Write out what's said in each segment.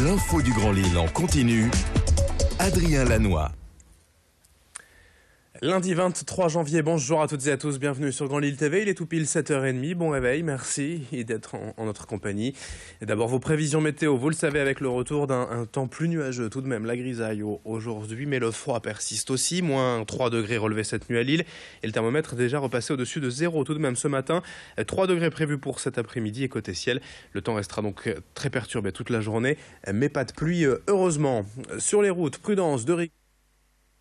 L'info du Grand Lille en continu. Adrien Lanois. Lundi 23 janvier, bonjour à toutes et à tous, bienvenue sur Grand Lille TV, il est tout pile 7h30, bon réveil, merci d'être en notre compagnie. Et d'abord vos prévisions météo, vous le savez, avec le retour d'un temps plus nuageux, tout de même la grisaille aujourd'hui, mais le froid persiste aussi, moins 3 degrés relevés cette nuit à Lille, et le thermomètre est déjà repassé au-dessus de 0 tout de même ce matin, 3 degrés prévus pour cet après-midi et côté ciel, le temps restera donc très perturbé toute la journée, mais pas de pluie heureusement. Sur les routes, prudence, de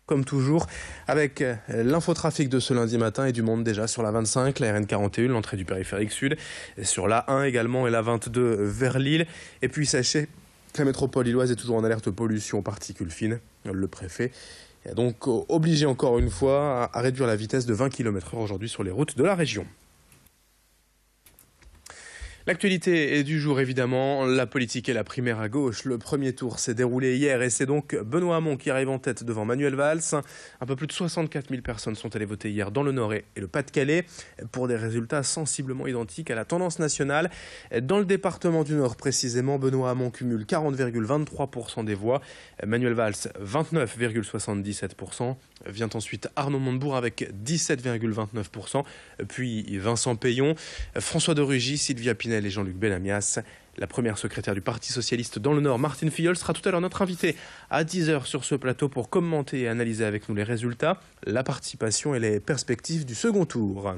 comme toujours, avec l'infotrafic de ce lundi matin et du monde déjà sur la 25, la RN41, l'entrée du périphérique sud, et sur la 1 également et la 22 vers Lille. Et puis sachez que la métropole lilloise est toujours en alerte pollution aux particules fines. Le préfet est donc obligé encore une fois à réduire la vitesse de 20 km/h aujourd'hui sur les routes de la région. L'actualité est du jour évidemment, la politique et la primaire à gauche. Le premier tour s'est déroulé hier et c'est donc Benoît Hamon qui arrive en tête devant Manuel Valls. Un peu plus de 64 000 personnes sont allées voter hier dans le Nord et le Pas-de-Calais pour des résultats sensiblement identiques à la tendance nationale. Dans le département du Nord précisément, Benoît Hamon cumule 40,23% des voix. Manuel Valls 29,77%. Vient ensuite Arnaud Montebourg avec 17,29%. Puis Vincent Payon, François de Rugy, Sylvia Pinel et Jean-Luc Bellamias. La première secrétaire du Parti Socialiste dans le Nord, Martine Filleul, sera tout à l'heure notre invitée à 10h sur ce plateau pour commenter et analyser avec nous les résultats, la participation et les perspectives du second tour.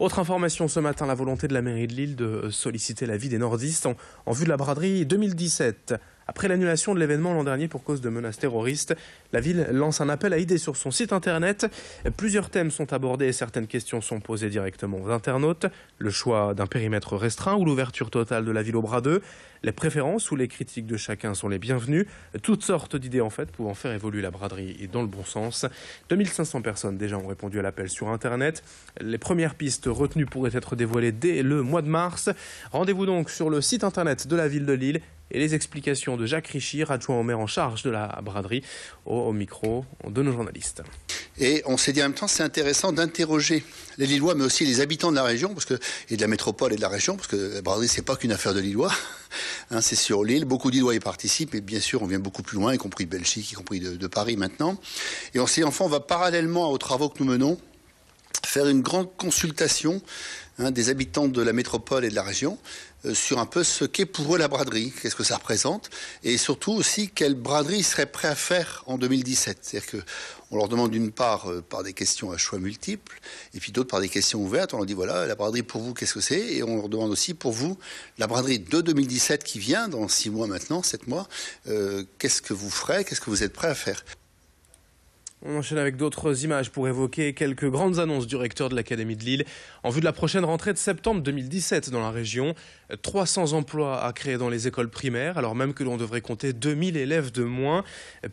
Autre information ce matin, la volonté de la mairie de Lille de solliciter l'avis des nordistes en vue de la braderie 2017. Après l'annulation de l'événement l'an dernier pour cause de menaces terroristes, la ville lance un appel à idées sur son site internet. Plusieurs thèmes sont abordés et certaines questions sont posées directement aux internautes. Le choix d'un périmètre restreint ou l'ouverture totale de la ville au bras 2. Les préférences ou les critiques de chacun sont les bienvenues. Toutes sortes d'idées en fait pouvant faire évoluer la braderie dans le bon sens. 2500 personnes déjà ont répondu à l'appel sur internet. Les premières pistes retenues pourraient être dévoilées dès le mois de mars. Rendez-vous donc sur le site internet de la ville de Lille. Et les explications de Jacques Richir, adjoint au maire en charge de la braderie, au micro de nos journalistes. Et on s'est dit en même temps, c'est intéressant d'interroger les Lillois, mais aussi les habitants de la région, et de la métropole et de la région, parce que la braderie, c'est pas qu'une affaire de Lillois. C'est sur l'île, beaucoup de Lillois y participent, et bien sûr, on vient beaucoup plus loin, y compris de Belgique, y compris de Paris maintenant. Et on s'est dit, enfin, on va parallèlement aux travaux que nous menons, faire une grande consultation des habitants de la métropole et de la région sur un peu ce qu'est pour eux la braderie, qu'est-ce que ça représente, et surtout aussi quelle braderie ils seraient prêts à faire en 2017. C'est-à-dire qu'on leur demande d'une part par des questions à choix multiples, et puis d'autres par des questions ouvertes. On leur dit voilà, la braderie pour vous, qu'est-ce que c'est? Et on leur demande aussi pour vous, la braderie de 2017 qui vient, dans 6 mois maintenant, 7 mois, qu'est-ce que vous ferez, qu'est-ce que vous êtes prêts à faire? On enchaîne avec d'autres images pour évoquer quelques grandes annonces du recteur de l'Académie de Lille en vue de la prochaine rentrée de septembre 2017 dans la région. 300 emplois à créer dans les écoles primaires, alors même que l'on devrait compter 2000 élèves de moins.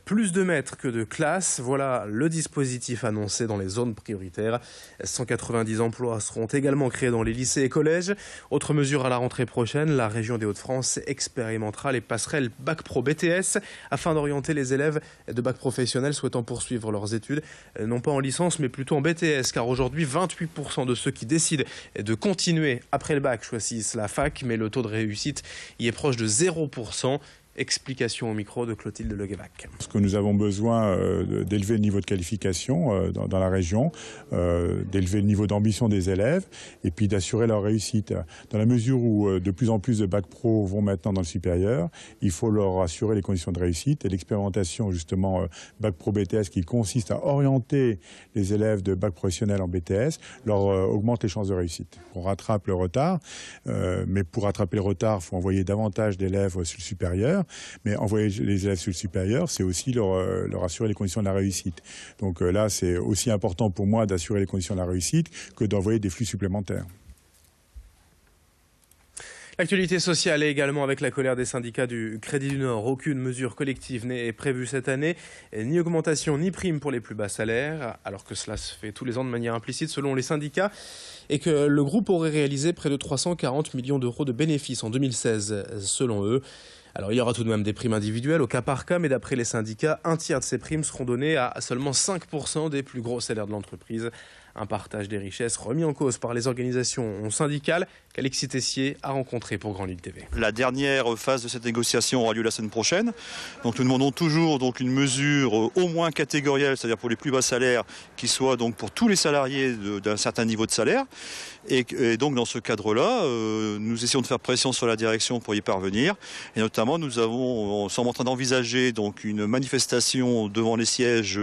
Plus de maîtres que de classes, voilà le dispositif annoncé dans les zones prioritaires. 190 emplois seront également créés dans les lycées et collèges. Autre mesure à la rentrée prochaine, la région des Hauts-de-France expérimentera les passerelles Bac Pro BTS afin d'orienter les élèves de bac professionnel souhaitant poursuivre leurs études, non pas en licence mais plutôt en BTS, car aujourd'hui 28% de ceux qui décident de continuer après le bac choisissent la fac, mais le taux de réussite y est proche de 0%. Explication au micro de Clotilde Leguévac. Parce que nous avons besoin d'élever le niveau de qualification dans la région, d'élever le niveau d'ambition des élèves et puis d'assurer leur réussite. Dans la mesure où de plus en plus de bac pro vont maintenant dans le supérieur, il faut leur assurer les conditions de réussite et l'expérimentation justement bac pro BTS qui consiste à orienter les élèves de bac professionnel en BTS leur augmente les chances de réussite. On rattrape le retard, mais pour rattraper le retard, il faut envoyer davantage d'élèves sur le supérieur. Mais envoyer les élèves sur le supérieur, c'est aussi leur assurer les conditions de la réussite. Donc là, c'est aussi important pour moi d'assurer les conditions de la réussite que d'envoyer des flux supplémentaires. L'actualité sociale est également avec la colère des syndicats du Crédit du Nord. Aucune mesure collective n'est prévue cette année, ni augmentation ni prime pour les plus bas salaires, alors que cela se fait tous les ans de manière implicite selon les syndicats, et que le groupe aurait réalisé près de 340 millions d'euros de bénéfices en 2016 selon eux. Alors il y aura tout de même des primes individuelles au cas par cas, mais d'après les syndicats, un tiers de ces primes seront données à seulement 5% des plus gros salaires de l'entreprise. Un partage des richesses remis en cause par les organisations syndicales. qu'Alexis Tessier a rencontré pour Grand Lille TV. La dernière phase de cette négociation aura lieu la semaine prochaine. Donc nous demandons toujours une mesure au moins catégorielle, c'est-à-dire pour les plus bas salaires, qui soit donc pour tous les salariés d'un certain niveau de salaire. Et donc dans ce cadre-là, nous essayons de faire pression sur la direction pour y parvenir. Et notamment, nous sommes en train d'envisager donc une manifestation devant les sièges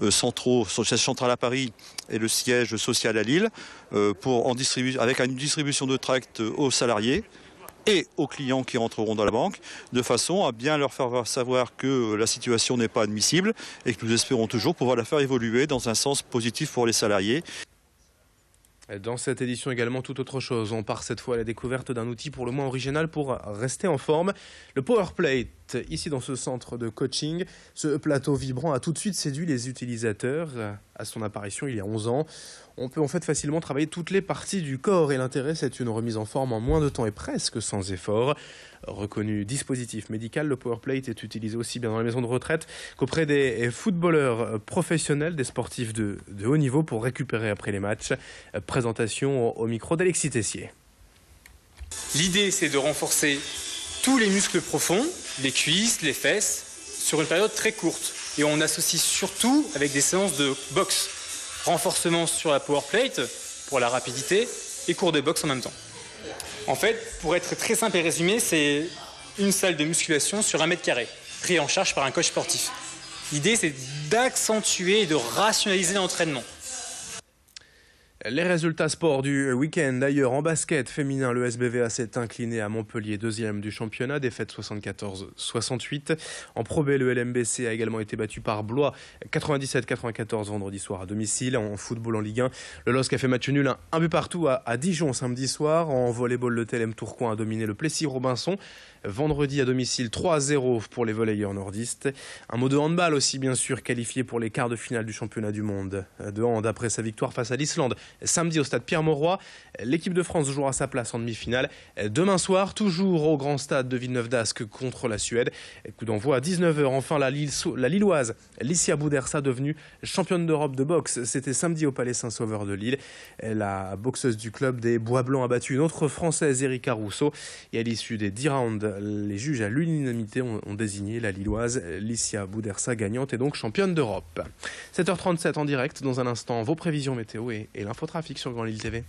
centraux, sur le siège central à Paris et le siège social à Lille, avec une distribution de tracts aux salariés et aux clients qui rentreront dans la banque, de façon à bien leur faire savoir que la situation n'est pas admissible et que nous espérons toujours pouvoir la faire évoluer dans un sens positif pour les salariés. Dans cette édition également, tout autre chose. On part cette fois à la découverte d'un outil pour le moins original pour rester en forme. Le PowerPlate, ici dans ce centre de coaching. Ce plateau vibrant a tout de suite séduit les utilisateurs. À son apparition il y a 11 ans, on peut en fait facilement travailler toutes les parties du corps. Et l'intérêt, c'est une remise en forme en moins de temps et presque sans effort. Reconnu dispositif médical, le PowerPlate est utilisé aussi bien dans les maisons de retraite qu'auprès des footballeurs professionnels, des sportifs de haut niveau pour récupérer après les matchs. Présentation au micro d'Alexis Tessier. L'idée, c'est de renforcer tous les muscles profonds, les cuisses, les fesses, sur une période très courte. Et on associe surtout avec des séances de boxe. Renforcement sur la PowerPlate pour la rapidité et cours de boxe en même temps. En fait, pour être très simple et résumé, c'est une salle de musculation sur 1 mètre carré, pris en charge par un coach sportif. L'idée, c'est d'accentuer et de rationaliser l'entraînement. Les résultats sport du week-end, d'ailleurs, en basket féminin, le SBVA s'est incliné à Montpellier, 2e du championnat, défaite 74-68. En Pro B, le LMBC a également été battu par Blois, 97-94 vendredi soir à domicile. En football en Ligue 1, le LOSC a fait match nul, un but partout à Dijon samedi soir. En volleyball, le TLM Tourcoing a dominé le Plessis-Robinson. Vendredi à domicile, 3-0 pour les volleyeurs nordistes. Un mot de handball aussi, bien sûr, qualifié pour les quarts de finale du championnat du monde de hand après sa victoire face à l'Islande. Samedi au stade Pierre-Mauroy, l'équipe de France jouera sa place en demi-finale. Demain soir, toujours au grand stade de Villeneuve-d'Ascq contre la Suède. Coup d'envoi à 19h. Enfin, la Lilloise Licia Boudersa, devenue championne d'Europe de boxe. C'était samedi au Palais Saint-Sauveur de Lille. La boxeuse du club des Bois Blancs a battu une autre Française, Erika Rousseau. Et à l'issue des 10 rounds, les juges à l'unanimité ont désigné la Lilloise Licia Boudersa gagnante et donc championne d'Europe. 7h37 en direct. Dans un instant, vos prévisions météo et l'infotrafic sur Grand Lille TV.